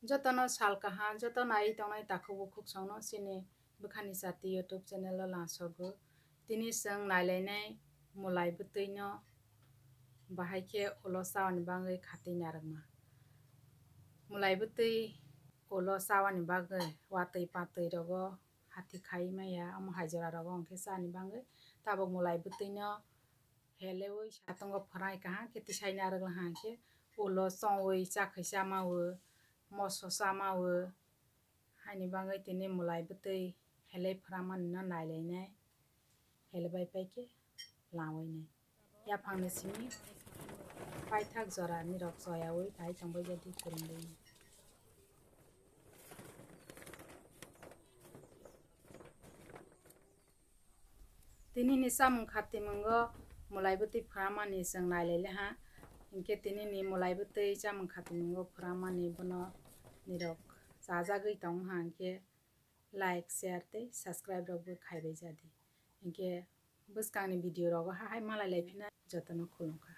Jotono salkaha jotono ai tongnai takubo khukchangno chini Bwkhani Chati YouTube channel o langsogo tini chwng nailainai mulai bwtui no bahai khe ulo chawani bagwi khatui narwkma. Mulai bwtui ulo chawani bagwi watui patui rogo hati khai maya amo hai jora rogo hinkhe chani bagwi tabuk mulai bwtui no heleui satungo phrai kaham khe tisai narwkla hinkhe ulo chowi chakhai chamawo moso chamawo haini bagwi tini mulai bwtui helai phramani no nailainai helebai paikhe laoui nai. Yaphang ni simi paithak jora ni rok choyaui kahai tongbai jadi kwrwngui nai. Tini ni chamung khatimung o mulai bwtui phramani chwng nailailaha hinkhe tini ni mulai bwtui chamung khatimung o phramani bono nirok chajagwi tongmoha hinkhe like share tei subscribe rok bo khaibai jadi hinkhe bwskang ni video rogo hahaai malai laifina jotono khulumkha.